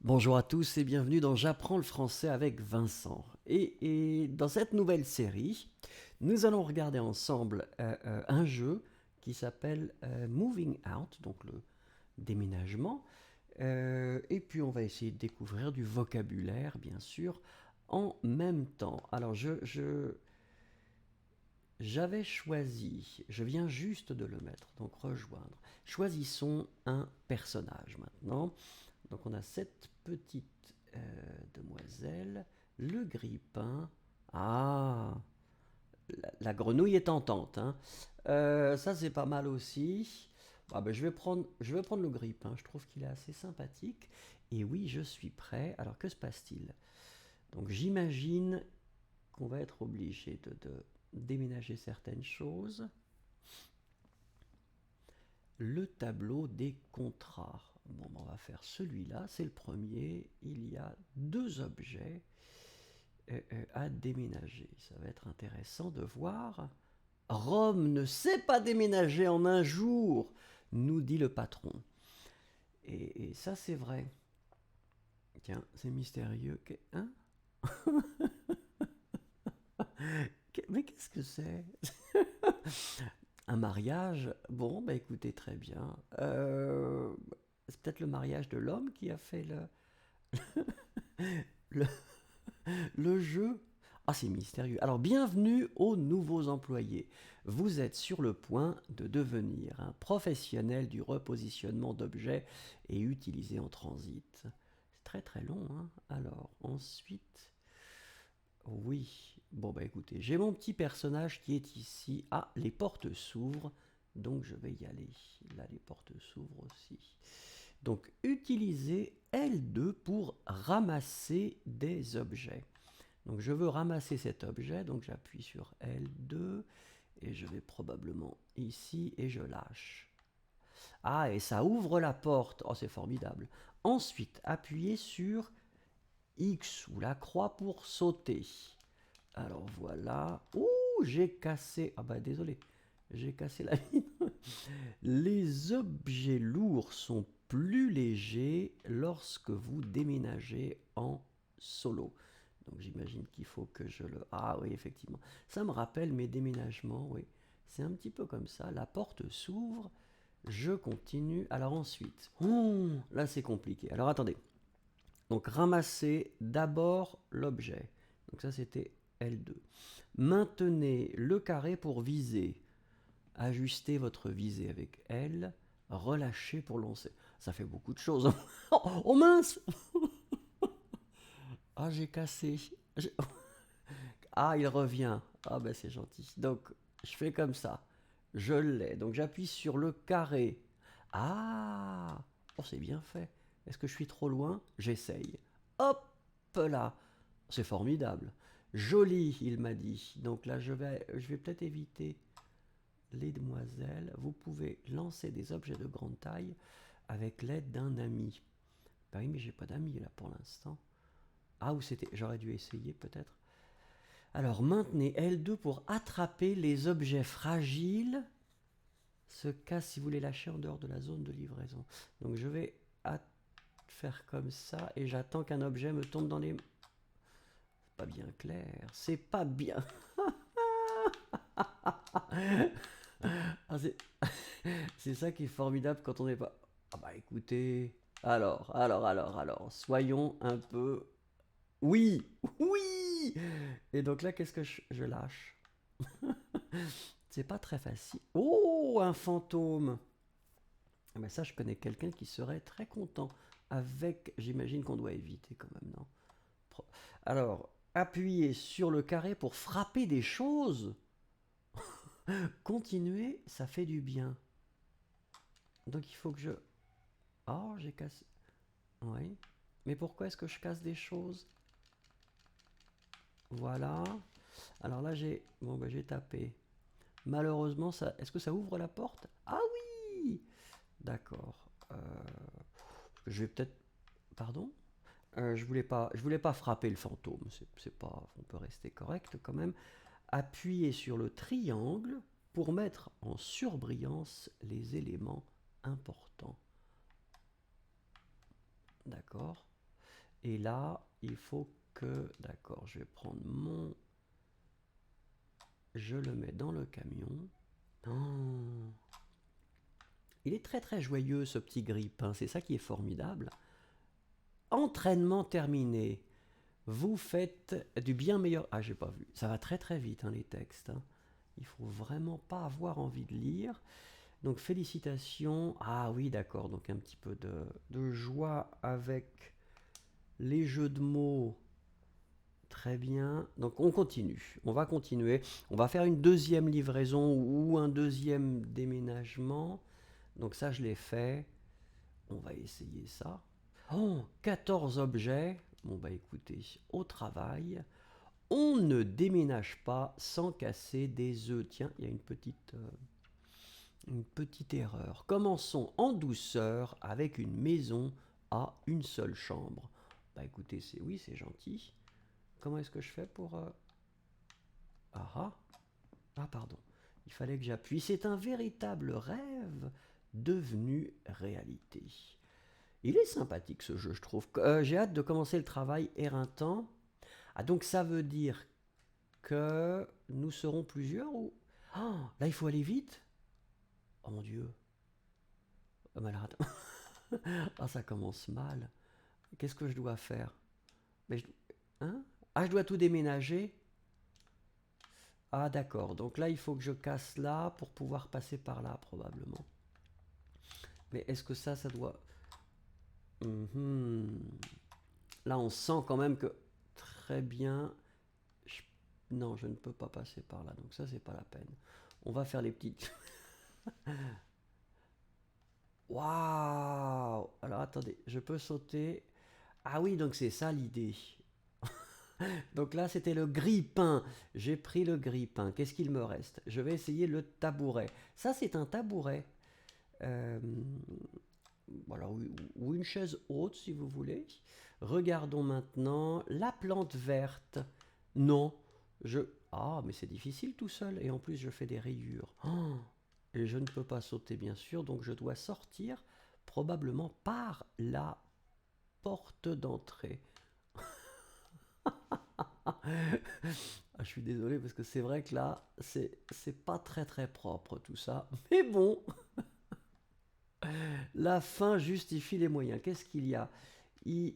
Bonjour à tous et bienvenue dans J'apprends le français avec Vincent. Et dans cette nouvelle série, nous allons regarder ensemble un jeu qui s'appelle Moving Out, donc le déménagement. Et puis on va essayer de découvrir du vocabulaire, bien sûr, en même temps. Alors j'avais choisi, je viens juste de le mettre, donc rejoindre. Choisissons un personnage maintenant. Donc on a cette petite demoiselle, le grippin. Ah, la grenouille est tentante, hein. Ça c'est pas mal aussi. Ah ben, je vais prendre le grippin. Je trouve qu'il est assez sympathique. Et oui, je suis prêt. Alors que se passe-t-il? Donc j'imagine qu'on va être obligé de déménager certaines choses. Le tableau des contrats. Bon, on va faire celui-là, c'est le premier. Il y a deux objets à déménager. Ça va être intéressant de voir. Rome ne sait pas déménager en un jour, nous dit le patron. Et ça, c'est vrai. Tiens, c'est mystérieux. Hein? Mais qu'est-ce que c'est? Un mariage? Bon, bah écoutez, très bien. C'est peut-être le mariage de l'homme qui a fait le, le jeu. Ah, c'est mystérieux. Alors, bienvenue aux nouveaux employés. Vous êtes sur le point de devenir un professionnel du repositionnement d'objets et utilisé en transit. C'est très très long, hein. Alors, ensuite, oui. Bon, bah écoutez, j'ai mon petit personnage qui est ici. Ah, les portes s'ouvrent, donc je vais y aller. Là, les portes s'ouvrent aussi. Donc, utilisez L2 pour ramasser des objets. Donc je veux ramasser cet objet, donc j'appuie sur L2 et je vais probablement ici et je lâche. Ah, et ça ouvre la porte. Oh, c'est formidable. Ensuite, appuyez sur X ou la croix pour sauter. Alors voilà. Ouh, j'ai cassé. Ah bah désolé, j'ai cassé la mine. Les objets lourds sont plus légers lorsque vous déménagez en solo. Donc j'imagine qu'il faut que je le... Ah oui, effectivement. Ça me rappelle mes déménagements, oui. C'est un petit peu comme ça. La porte s'ouvre, je continue. Alors ensuite, là c'est compliqué. Alors attendez. Donc ramasser d'abord l'objet. Donc ça c'était L2. Maintenez le carré pour viser. Ajustez votre visée avec L. Relâchez pour lancer. Ça fait beaucoup de choses. Oh mince! Ah, j'ai cassé. Ah, il revient. Ah, ben c'est gentil. Donc, je fais comme ça. Je l'ai. Donc, j'appuie sur le carré. Ah! Oh, c'est bien fait. Est-ce que je suis trop loin? J'essaye. Hop là! C'est formidable. Joli, il m'a dit. Donc là, je vais peut-être éviter les demoiselles. Vous pouvez lancer des objets de grande taille avec l'aide d'un ami. Bah oui, mais j'ai pas d'amis là pour l'instant. Ah, ou c'était. J'aurais dû essayer peut-être. Alors maintenez L2 pour attraper les objets fragiles. Se casse si vous les lâchez en dehors de la zone de livraison. Donc je vais faire comme ça et j'attends qu'un objet me tombe dans les... C'est pas bien clair. C'est pas bien. Ah, c'est ça qui est formidable quand on n'est pas... Ah bah écoutez... Alors, soyons un peu... Oui, oui. Et donc là, qu'est-ce que je lâche? C'est pas très facile. Oh, un fantôme. Ah ben ça, je connais quelqu'un qui serait très content. Avec, j'imagine qu'on doit éviter quand même, non? Alors, appuyez sur le carré pour frapper des choses. Continuer, ça fait du bien. Donc il faut que je... Oh, j'ai cassé... Oui. Mais pourquoi est-ce que je casse des choses? Voilà. Alors là, j'ai... Bon, ben j'ai tapé. Malheureusement, ça... Est-ce que ça ouvre la porte? Ah oui! D'accord. Je vais peut-être... Pardon? Je voulais pas frapper le fantôme. C'est pas... On peut rester correct quand même. Appuyez sur le triangle pour mettre en surbrillance les éléments importants. D'accord. Et là, il faut que... D'accord, je vais prendre mon... Je le mets dans le camion. Oh. Il est très très joyeux ce petit grille-pain, c'est ça qui est formidable. Entraînement terminé. Vous faites du bien meilleur... Ah, j'ai pas vu. Ça va très très vite, hein, les textes. Hein. Il faut vraiment pas avoir envie de lire. Donc félicitations. Ah oui, d'accord. Donc un petit peu de joie avec les jeux de mots. Très bien. Donc on continue. On va continuer. On va faire une deuxième livraison ou un deuxième déménagement. Donc ça, je l'ai fait. On va essayer ça. Oh, 14 objets. Bon bah écoutez, au travail. On ne déménage pas sans casser des œufs. Tiens, il y a une petite erreur. Commençons en douceur avec une maison à une seule chambre. Bah écoutez, oui, c'est gentil. Comment est-ce que je fais pour... Ah ah. Ah pardon. Il fallait que j'appuie. C'est un véritable rêve devenu réalité. Il est sympathique ce jeu, je trouve. J'ai hâte de commencer le travail éreintant. Ah donc ça veut dire que nous serons plusieurs ou... Oh, là il faut aller vite. Oh mon Dieu. Oh, mais alors, attends. Ah, ça commence mal. Qu'est-ce que je dois faire? Mais je... Hein? Ah, je dois tout déménager. Ah, d'accord. Donc là, il faut que je casse là pour pouvoir passer par là, probablement. Mais est-ce que ça doit... Là, on sent quand même que... Très bien. Non, je ne peux pas passer par là. Donc ça, c'est pas la peine. On va faire les petites... Waouh! Alors attendez, je peux sauter. Ah oui, donc c'est ça l'idée. Donc là, c'était le grille-pain. J'ai pris le grille-pain. Qu'est-ce qu'il me reste? Je vais essayer le tabouret. Ça, c'est un tabouret. Euh, voilà, ou une chaise haute, si vous voulez. Regardons maintenant la plante verte. Non, je... Ah, mais c'est difficile tout seul. Et en plus, je fais des rayures. Oh, et je ne peux pas sauter, bien sûr. Donc, je dois sortir probablement par la porte d'entrée. Ah, je suis désolé parce que c'est vrai que là, c'est pas très très propre tout ça. Mais bon, la fin justifie les moyens. Qu'est-ce qu'il y a?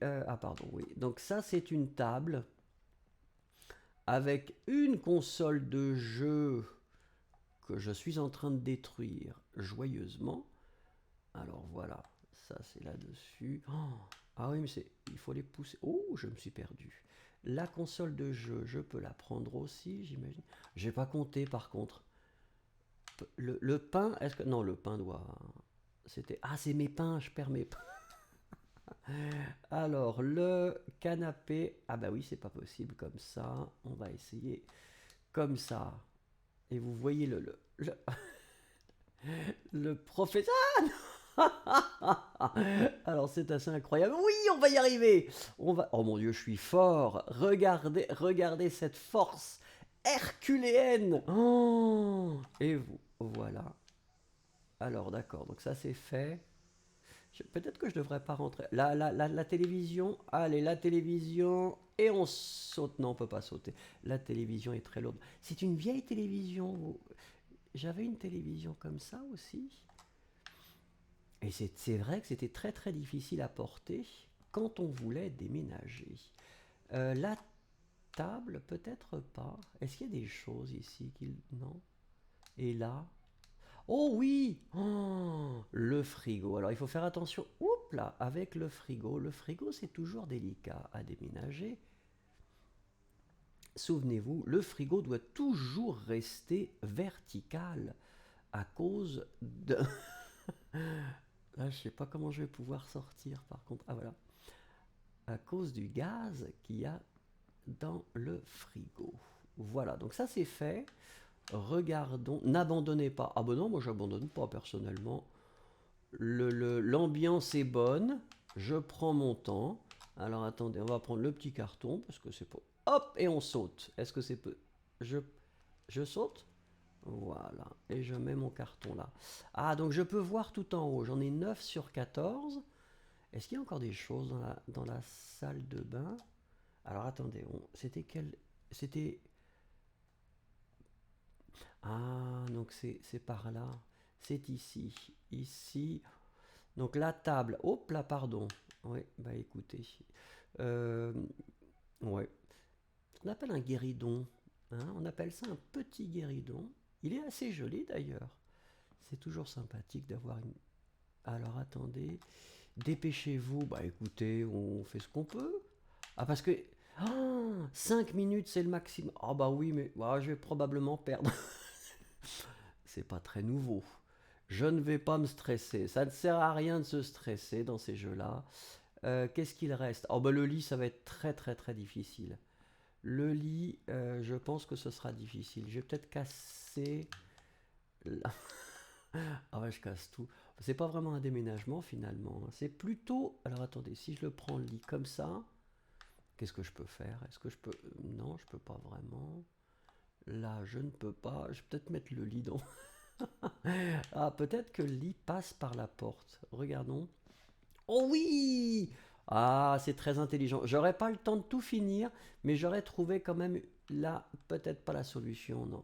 Ah pardon, oui. Donc ça, c'est une table avec une console de jeu que je suis en train de détruire joyeusement. Alors voilà, ça c'est là-dessus. Oh, ah oui, mais il faut les pousser. Oh, je me suis perdu. La console de jeu, je peux la prendre aussi, j'imagine. J'ai pas compté par contre. Le pain, est-ce que... Non, le pain doit... C'était... Ah, c'est mes pains, je perds mes pains. Alors, le canapé... Ah bah oui, c'est pas possible comme ça. On va essayer comme ça. Et vous voyez le professeur... Alors c'est assez incroyable. Oui, on va y arriver. On va. Oh mon Dieu, je suis fort. Regardez, regardez cette force herculéenne. Oh, et vous, voilà. Alors d'accord, donc ça c'est fait. Peut-être que je devrais pas rentrer. La télévision. Allez, la télévision. Et on saute. Non, on peut pas sauter. La télévision est très lourde. C'est une vieille télévision. J'avais une télévision comme ça aussi. Et c'est vrai que c'était très très difficile à porter quand on voulait déménager. La table, peut-être pas. Est-ce qu'il y a des choses ici qui... Non. Et là... Oh oui, oh, le frigo. Alors il faut faire attention. Oups là, avec le frigo. Le frigo, c'est toujours délicat à déménager. Souvenez-vous, le frigo doit toujours rester vertical à cause de... Là, je sais pas comment je vais pouvoir sortir par contre. Ah voilà. À cause du gaz qu'il y a dans le frigo. Voilà, donc ça c'est fait. Regardons. N'abandonnez pas. Ah ben non, moi j'abandonne pas personnellement. L'ambiance est bonne. Je prends mon temps. Alors attendez, on va prendre le petit carton parce que c'est pas... Hop, et on saute. Est-ce que c'est peu... Je saute. Voilà, et je mets mon carton là. Ah, donc je peux voir tout en haut. J'en ai 9 sur 14. Est-ce qu'il y a encore des choses dans la salle de bain? Alors attendez, c'était quel... C'était... Ah, donc c'est par là. C'est ici. Ici. Donc la table. Hop là, pardon. Oui, bah écoutez. Euh, ouais. On appelle un guéridon. Hein, on appelle ça un petit guéridon. Il est assez joli d'ailleurs. C'est toujours sympathique d'avoir une... Alors attendez. Dépêchez-vous. Bah écoutez, on fait ce qu'on peut. Ah parce que... Ah, 5 minutes c'est le maximum. Ah bah oui, mais bah, je vais probablement perdre. C'est pas très nouveau. Je ne vais pas me stresser. Ça ne sert à rien de se stresser dans ces jeux-là. Qu'est-ce qu'il reste? Oh bah le lit, ça va être très très très difficile. Le lit, je pense que ce sera difficile. Je vais peut-être casser... la- Ah ouais, je casse tout. C'est pas vraiment un déménagement finalement. C'est plutôt... Alors attendez, si je le prends le lit comme ça, qu'est-ce que je peux faire? Est-ce que je peux... Non, je peux pas vraiment. Là, je ne peux pas. Je vais peut-être mettre le lit dans... Ah, peut-être que le lit passe par la porte. Regardons. Oh oui! Ah, c'est très intelligent. J'aurais pas le temps de tout finir, mais j'aurais trouvé quand même là, peut-être pas la solution, non.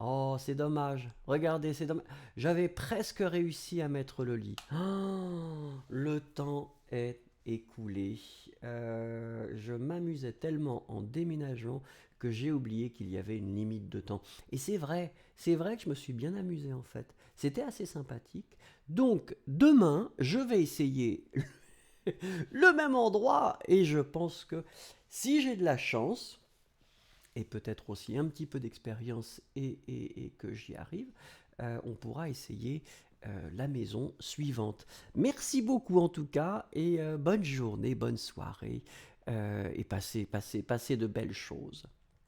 Oh, c'est dommage. Regardez, c'est dommage. J'avais presque réussi à mettre le lit. Oh, le temps est écoulé. Je m'amusais tellement en déménageant que j'ai oublié qu'il y avait une limite de temps. Et c'est vrai que je me suis bien amusé en fait. C'était assez sympathique. Donc, demain, je vais essayer le même endroit et je pense que si j'ai de la chance, et peut-être aussi un petit peu d'expérience et que j'y arrive, on pourra essayer la maison suivante. Merci beaucoup en tout cas et bonne journée, bonne soirée et passez de belles choses.